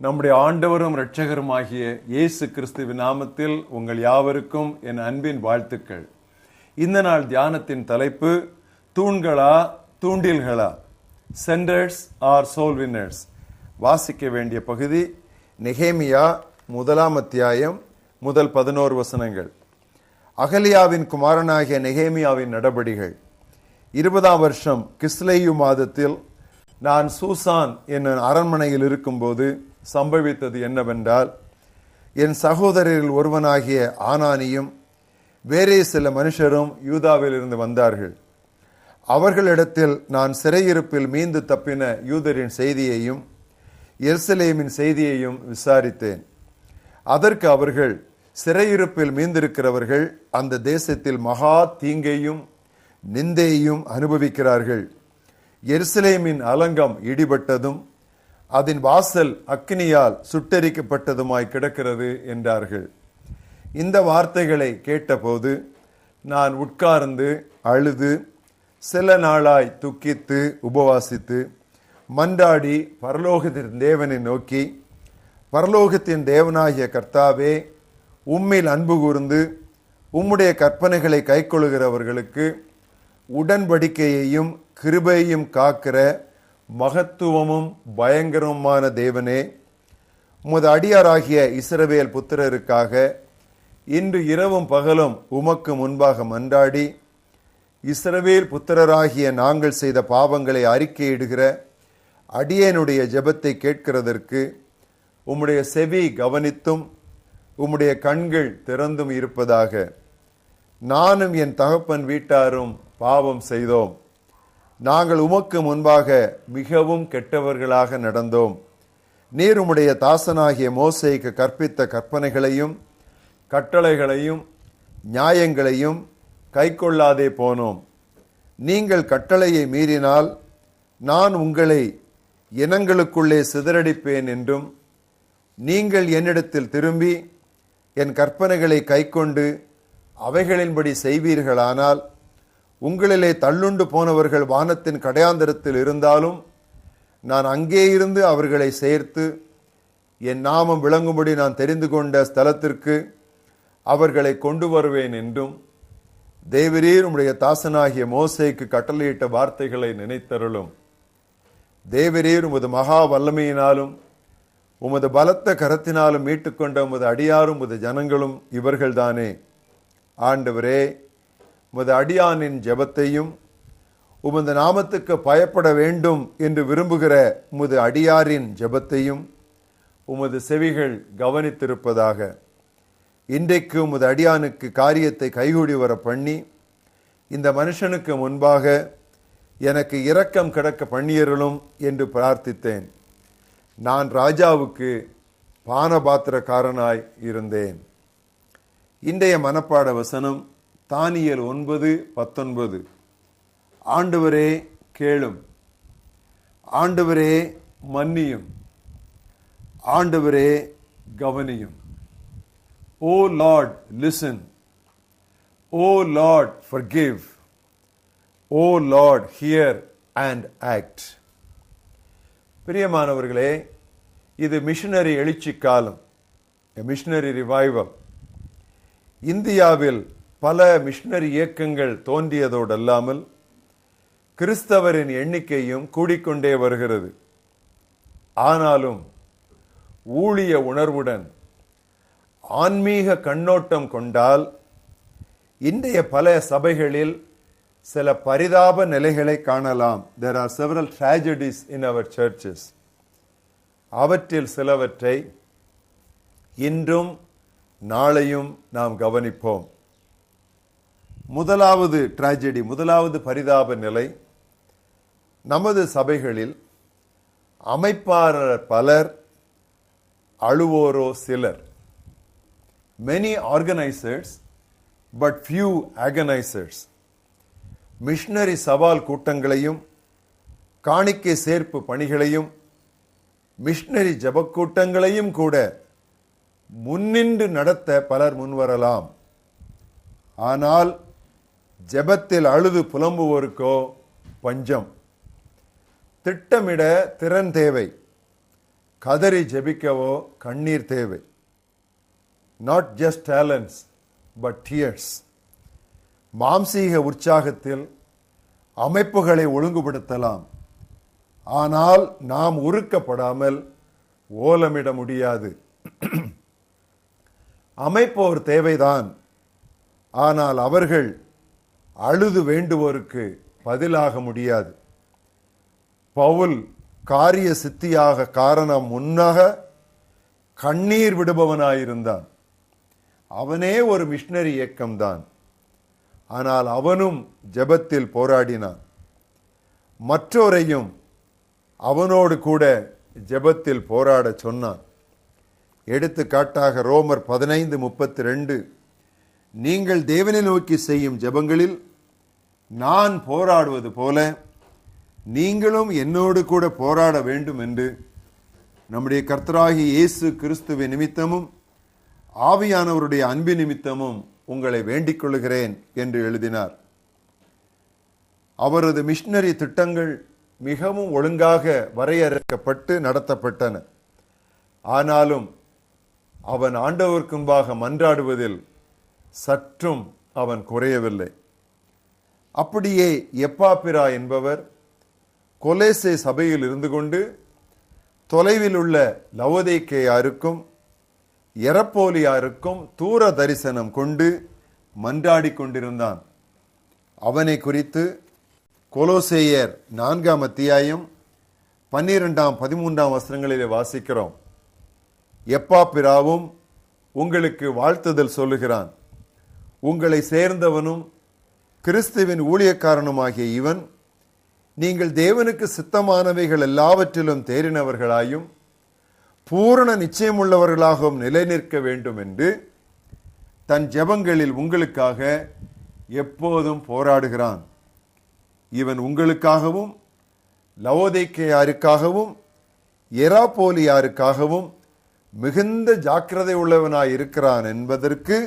நம்முடைய ஆண்டவரும் இரட்சகருமாகிய இயேசு கிறிஸ்துவின் நாமத்தில் உங்கள் யாவருக்கும் என் அன்பின் வாழ்த்துக்கள். இந்த நாள் தியானத்தின் தலைப்பு தூண்களா தூண்டில்களா, சென்டர்ஸ் ஆர் சோல் வின்னர்ஸ். வாசிக்க வேண்டிய பகுதி நெகேமியா 1 அத்தியாயம் முதல் 11 வசனங்கள். அகலியாவின் குமாரனாகிய நெகேமியாவின் நடபடிகள். 20ஆம் வருஷம் கிஸ்லேயு மாதத்தில் நான் சூசான் என்னும் அரண்மனையில் இருக்கும்போது சம்பவித்தது என்னவென்றால், என் சகோதரரில் ஒருவனாகிய ஆனானியும் வேறே சில மனுஷரும் யூதாவில் இருந்து வந்தார்கள். அவர்களிடத்தில் நான் சிறையிருப்பில் மீண்டு தப்பின யூதரின் செய்தியையும் எருசலேமின் செய்தியையும் விசாரித்தேன். அதற்கு அவர்கள், சிறையிருப்பில் மீந்திருக்கிறவர்கள் அந்த தேசத்தில் மகா தீங்கையும் நிந்தையையும் அனுபவிக்கிறார்கள். எருசலேமின் அலங்கம் இடிபட்டதும் அதன் வாசல் அக்கினியால் சுட்டெரிக்கப்பட்டதுமாய் கிடக்கிறது என்றார்கள். இந்த வார்த்தைகளை கேட்டபோது நான் உட்கார்ந்து அழுது சில நாளாய் துக்கித்து உபவாசித்து மன்றாடி பரலோகத்தின் தேவனை நோக்கி, பரலோகத்தின் தேவனாகிய கர்த்தாவே, உம்மில் அன்பு கூர்ந்து உம்முடைய கற்பனைகளை கைக்கொள்கிறவர்களுக்கு உடன்படிக்கையையும் கிருபையையும் காக்கிற மகத்துவமும் பயங்கரமான தேவனே, உமது அடியாராகிய இஸ்ரவேல் புத்திரருக்காக இன்று இரவும் பகலும் உமக்கு முன்பாக மன்றாடி இஸ்ரவேல் புத்திரராகிய நாங்கள் செய்த பாவங்களை அறிக்கையிடுகிற அடியேனுடைய ஜெபத்தை கேட்கிறதற்கு உம்முடைய செவி கவனித்தும் உம்முடைய கண்கள் திறந்தும் இருப்பதாக. நானும் என் தகப்பன் வீட்டாரும் பாவம் செய்தோம். நாங்கள் உமக்கு முன்பாக மிகவும் கெட்டவர்களாக நடந்தோம். நீர் உம்முடைய தாசனாகிய மோசேக்கு கற்பித்த கற்பனைகளையும் கட்டளைகளையும் நியாயங்களையும் கைக்கொள்ளாதே போனோம். நீங்கள் கட்டளையை மீறினால் நான் உங்களை இனங்களுக்குள்ளே சிதறடிப்பேன் என்றும், நீங்கள் என்னிடத்தில் திரும்பி என் கற்பனைகளை கைக்கொண்டு அவைகளின்படி செய்வீர்களானால் உங்களிலே தள்ளுண்டு போனவர்கள் வானத்தின் கடையாந்தரத்தில் இருந்தாலும் நான் அங்கே இருந்து அவர்களை சேர்த்து என் நாமம் விளங்கும்படி நான் தெரிந்து கொண்ட ஸ்தலத்திற்கு அவர்களை கொண்டு வருவேன் என்றும், தேவரீர் உம்முடைய தாசனாகிய மோசேக்கு கட்டளையிட்ட வார்த்தைகளை நினைத்தருளும். தேவரீர் உமது மகா வல்லமையினாலும் உமது பலத்த கரத்தினாலும் மீட்டுக்கொண்ட உமது அடியாரும் உமது ஜனங்களும் இவர்கள்தானே. ஆண்டவரே, உமது அடியானின் ஜெபத்தையும் உமது நாமத்துக்கு பயப்பட வேண்டும் என்று விரும்புகிற உமது அடியாரின் ஜெபத்தையும் உமது செவிகள் கவனித்திருப்பதாக. இன்றைக்கு உமது அடியானுக்கு காரியத்தை கைகூடி வர பண்ணி இந்த மனுஷனுக்கு முன்பாக எனக்கு இரக்கம் கிடக்க பண்ணியருளும் என்று பிரார்த்தித்தேன். நான் ராஜாவுக்கு பானபாத்திரக்காரனாய் இருந்தேன். இன்றைய மனப்பாட வசனம் தானியேல் 9:19. ஆண்டவரே கேளும், ஆண்டவரே மன்னியும், ஆண்டவரே கவனியும். O lord listen, O lord forgive, O lord hear and act. பிரியமானவர்களே, இது மிஷனரி எழுச்சி காலம், மிஷனரி ரிவைவல். இந்தியாவில் பல மிஷனரி இயக்கங்கள் தோன்றியதோடல்லாமல் கிறிஸ்தவரின் எண்ணிக்கையும் கூடிக்கொண்டே வருகிறது. ஆனாலும் ஊழிய உணர்வுடன் ஆன்மீக கண்ணோட்டம் கொண்டால் இன்றைய பல சபைகளில் சில பரிதாப நிலைகளை காணலாம். There are several tragedies in our churches. அவற்றில் சிலவற்றை இன்றும் நாளையும் நாம் கவனிப்போம். முதலாவது டிராஜடி, முதலாவது பரிதாப நிலை, நமது சபைகளில் அமைப்பாளர் பலர், அழுவோரோ சிலர். Many organizers but few agonizers. Missionary சவால் கூட்டங்களையும் காணிக்கை சேர்ப்பு பணிகளையும் மிஷனரி ஜபக்கூட்டங்களையும் கூட முன்னின்று நடத்த பலர் முன்வரலாம். ஆனால் ஜெபத்தில் அழுது புலம்புவோருக்கோ பஞ்சம். திட்டமிட திறன் தேவை. கதறி ஜெபிக்கவோ கண்ணீர் தேவை. Not just talents but tears. மாம்சீக உற்சாகத்தில் அமைப்புகளை ஒழுங்குபடுத்தலாம், ஆனால் நாம் உருக்கப்படாமல் ஓலமிட முடியாது. அமைப்போர் தேவைதான், ஆனால் அவர்கள் அழுது வேண்டுவோருக்கு பதிலாக முடியாது. பவுல் காரிய சித்தியாக காரணம் முன்னாக கண்ணீர் விடுபவனாயிருந்தான். அவனே ஒரு மிஷனரி இயக்கம்தான், ஆனால் அவனும் ஜெபத்தில் போராடினான். மற்றோரையும் அவனோடு கூட ஜெபத்தில் போராட சொன்னான். எடுத்துக்காட்டாக ரோமர் 15:32, நீங்கள் தேவனை நோக்கி செய்யும் ஜெபங்களில் நான் போராடுவது போல நீங்களும் என்னோடு கூட போராட வேண்டும் என்று நம்முடைய கர்த்தராகிய இயேசு கிறிஸ்துவின் நிமித்தமும் ஆவியானவருடைய அன்பு நிமித்தமும் உங்களை வேண்டிக் கொள்கிறேன் என்று எழுதினார். அவரது மிஷனரி திட்டங்கள் மிகவும் ஒழுங்காக வரையறுக்கப்பட்டு நடத்தப்பட்டன. ஆனாலும் அவன் ஆண்டவருக்கு முன்பாக மன்றாடுவதில் சற்றும் அவன் குறையவில்லை. அப்படியே எப்பாப்பிரா என்பவர் கொலேசே சபையில் இருந்து கொண்டு தொலைவில் உள்ள லவோதிக்கேயாருக்கும் எரப்போலியாருக்கும் தூர தரிசனம் கொண்டு மன்றாடி கொண்டிருந்தான். அவனை குறித்து கொலோசேயர் 4 12-13 வசனங்களிலே வாசிக்கிறோம். எப்பாப்பிராவும் உங்களுக்கு வாழ்த்துதல் சொல்லுகிறான். உங்களை சேர்ந்தவனும் கிறிஸ்துவின் ஊழியக்காரனுமாகிய இவன் நீங்கள் தேவனுக்கு சித்தமானவைகள் எல்லாவற்றிலும் தேறினவர்களாயும் பூரண நிச்சயமுள்ளவர்களாகவும் நிலை நிற்க வேண்டும் என்று தன் ஜெபங்களில் உங்களுக்காக எப்போதும் போராடுகிறான். இவன் உங்களுக்காகவும் லவோதிக்கேயாருக்காகவும் எராப்போலியாருக்காகவும் மிகுந்த ஜாக்கிரதை உள்ளவனாய் இருக்கிறான் என்பதற்கு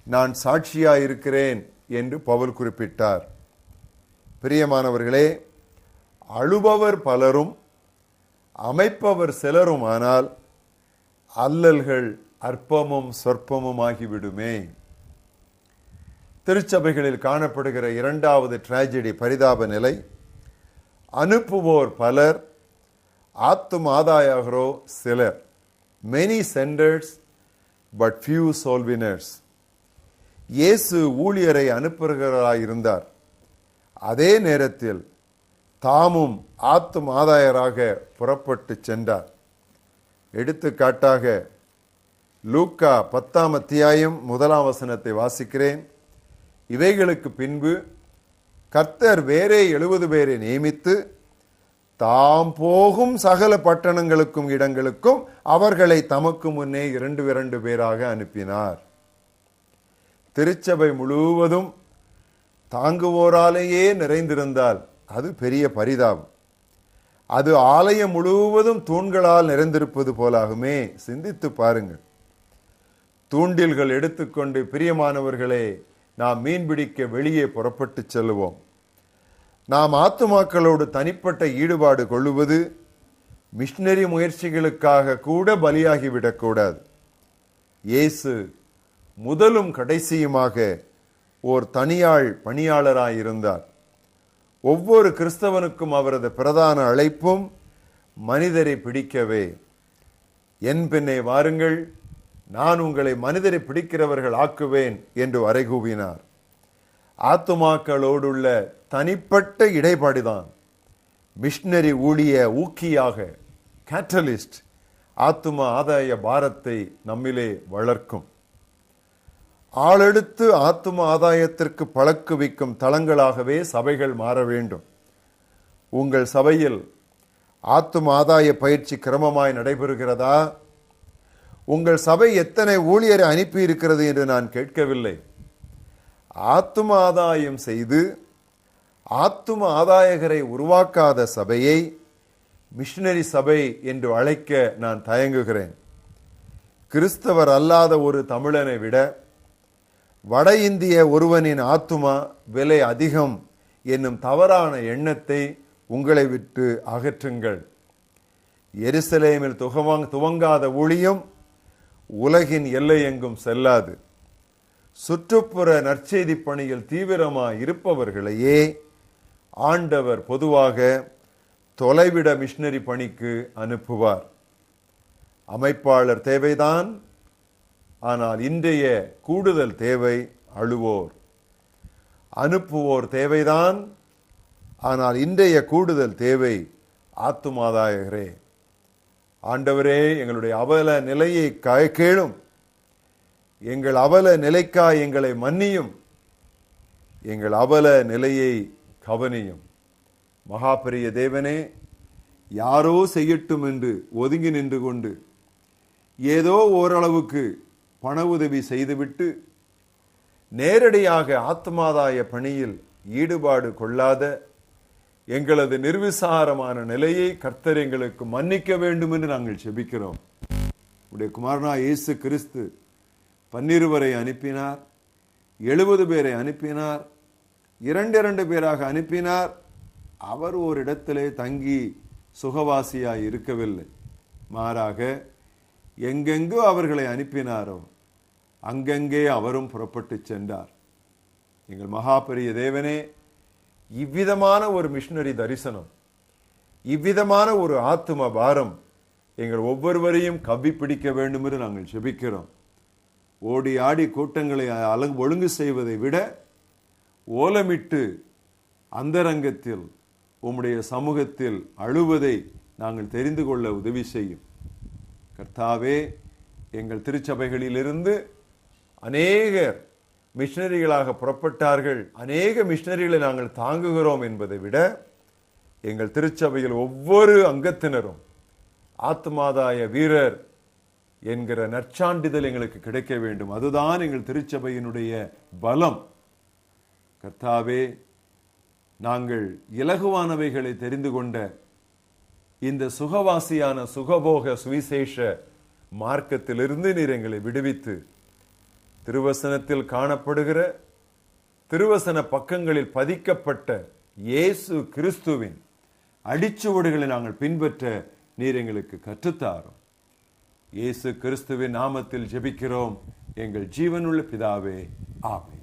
நான் சாட்சியாயிருக்கிறேன் என்று பவுல் குறிப்பிட்டார். பிரியமானவர்களே, அழுபவர் பலரும் அமைப்பவர் சிலருமானால் அல்லல்கள் அற்பமும் சொற்பமுமாகிவிடுமே. திருச்சபைகளில் காணப்படுகிற இரண்டாவது டிராஜடி பரிதாப நிலை, அனுப்புவோர் பலர் ஆத்தும ஆதாயகரோ சிலர். many senders but few soul winners. இயேசு ஊழியரை அனுப்புகிறாராயிருந்தார். அதே நேரத்தில் தாமும் ஆத்தும ஆதாயராக புறப்பட்டு சென்றார். எடுத்துக்காட்டாக லூக்கா 10 வாசிக்கிறேன். இவைகளுக்கு பின்பு கர்த்தர் வேறே 70 பேரை நியமித்து தாம் போகும் சகல பட்டணங்களுக்கும் இடங்களுக்கும் அவர்களை தமக்கு முன்னே 2 பேராக அனுப்பினார். திருச்சபை முழுவதும் தாங்குவோராலேயே நிறைந்திருந்தால் அது பெரிய பரிதாபம். அது ஆலயம் முழுவதும் தூண்களால் நிறைந்திருப்பது போலாகுமே. சிந்தித்து பாருங்கள். தூண்டில்கள் எடுத்துக்கொண்டு பிரியமானவர்களே நாம் மீன்பிடிக்க வெளியே புறப்பட்டு செல்லுவோம். நாம் ஆத்துமாக்களோடு தனிப்பட்ட ஈடுபாடு கொள்ளுவது மிஷனரி முயற்சிகளுக்காக கூட பலியாகிவிடக்கூடாது. இயேசு முதலும் கடைசியுமாக ஓர் தனியாள் பணியாளராயிருந்தார். ஒவ்வொரு கிறிஸ்தவனுக்கும் அவரது பிரதான அழைப்பும் மனிதரை பிடிக்கவே. என் பின்னே வாருங்கள், நான் உங்களை மனிதரை பிடிக்கிறவர்கள் ஆக்குவேன் என்று அறைகூவினார். ஆத்துமாக்களோடுள்ள தனிப்பட்ட இடைப்பாடுதான் மிஷனரி ஊழிய ஊக்கியாக, கேட்டலிஸ்ட், ஆத்தும ஆதாய பாரத்தை நம்மிலே வளர்க்கும். ஆளெடுத்து ஆத்தும ஆதாயத்திற்கு பழக்குவிக்கும் தளங்களாகவே சபைகள் மாற வேண்டும். உங்கள் சபையில் ஆத்தும ஆதாய பயிற்சி கிரமமாய் நடைபெறுகிறதா? உங்கள் சபை எத்தனை ஊழியரை அனுப்பி இருக்கிறது என்று நான் கேட்கவில்லை. ஆத்தும ஆதாயம் செய்து ஆத்தும ஆதாயகரை உருவாக்காத சபையை மிஷனரி சபை என்று அழைக்க நான் தயங்குகிறேன். கிறிஸ்தவர் அல்லாத ஒரு தமிழனை விட வட இந்திய ஒருவனின் ஆத்துமா விலை அதிகம் என்னும் தவறான எண்ணத்தை உங்களை விட்டு அகற்றுங்கள். எருசலேமில் துவங்காத ஊழியம் உலகின் எல்லை எங்கும் செல்லாது. சுற்றுப்புற நற்செய்தி பணியில் தீவிரமாய் இருப்பவர்களையே ஆண்டவர் பொதுவாக தொலைவிட மிஷனரி பணிக்கு அனுப்புவார். அமைப்பாளர் தேவைதான், ஆனால் இன்றைய கூடுதல் தேவை அழுவோர். அனுப்புவோர் தேவைதான், ஆனால் இன்றைய கூடுதல் தேவை ஆத்துமாதாயகரே. ஆண்டவரே, எங்களுடைய அவல நிலையை கேளும், எங்கள் அவல நிலைக்காய் எங்களை மன்னியும், எங்கள் அவல நிலையை கவனியும். மகாபெரிய தேவனே, யாரோ செய்யட்டும் என்று ஒதுங்கி நின்று கொண்டு ஏதோ ஓரளவுக்கு பண உதவி செய்துவிட்டு நேரடியாக ஆத்மாதாய பணியில் ஈடுபாடு கொள்ளாத எங்களது நிர்விசாரமான நிலையை கர்த்தர் எங்களுக்கு மன்னிக்க வேண்டும் என்று நாங்கள் செபிக்கிறோம். உடைய குமாரனா இயேசு கிறிஸ்து 12 அனுப்பினார், 70 பேரை அனுப்பினார், 2 பேராக அனுப்பினார். அவர் ஒரு இடத்திலே தங்கி சுகவாசியாய் இருக்கவில்லை. மாறாக எங்கெங்கோ அவர்களை அனுப்பினாரோ அங்கங்கே அவரும் புறப்பட்டு சென்றார். எங்கள் மகா பெரிய தேவனே, இவ்விதமான ஒரு மிஷனரி தரிசனம், இவ்விதமான ஒரு ஆத்தும பாரம் எங்கள் ஒவ்வொருவரையும் கவ்வி பிடிக்க வேண்டும் என்று நாங்கள் செபிக்கிறோம். ஓடி ஆடி கூட்டங்களை ஒழுங்கு செய்வதை விட ஓலமிட்டு அந்தரங்கத்தில் உம்முடைய சமூகத்தில் அழுவதை நாங்கள் தெரிந்து கொள்ள உதவி செய்யும். கர்த்தாவே, எங்கள் திருச்சபைகளிலிருந்து அநேகர் மிஷனரிகளாக புறப்பட்டார்கள், அநேக மிஷனரிகளை நாங்கள் தாங்குகிறோம் என்பதை விட எங்கள் திருச்சபையில் ஒவ்வொரு அங்கத்தினரும் ஆத்மாதாய வீரர் என்கிற நற்சான்றிதழ் எங்களுக்கு கிடைக்க வேண்டும். அதுதான் எங்கள் திருச்சபையினுடைய பலம். கர்த்தாவே, நாங்கள் இலகுவானவைகளை தெரிந்து கொண்ட இந்த சுகவாசியான சுகபோக சுவிசேஷ மார்க்கத்திலிருந்து நீர் எங்களை விடுவித்து திருவசனத்தில் காணப்படுகிற திருவசன பக்கங்களில் பதிக்கப்பட்ட இயேசு கிறிஸ்துவின் அடிச்சுவடுகளை நாங்கள் பின்பற்ற நீர் எங்களுக்கு கற்றுத்தாரும். இயேசு கிறிஸ்துவின் நாமத்தில் ஜெபிக்கிறோம் எங்கள் ஜீவனுள்ள பிதாவே, ஆமென்.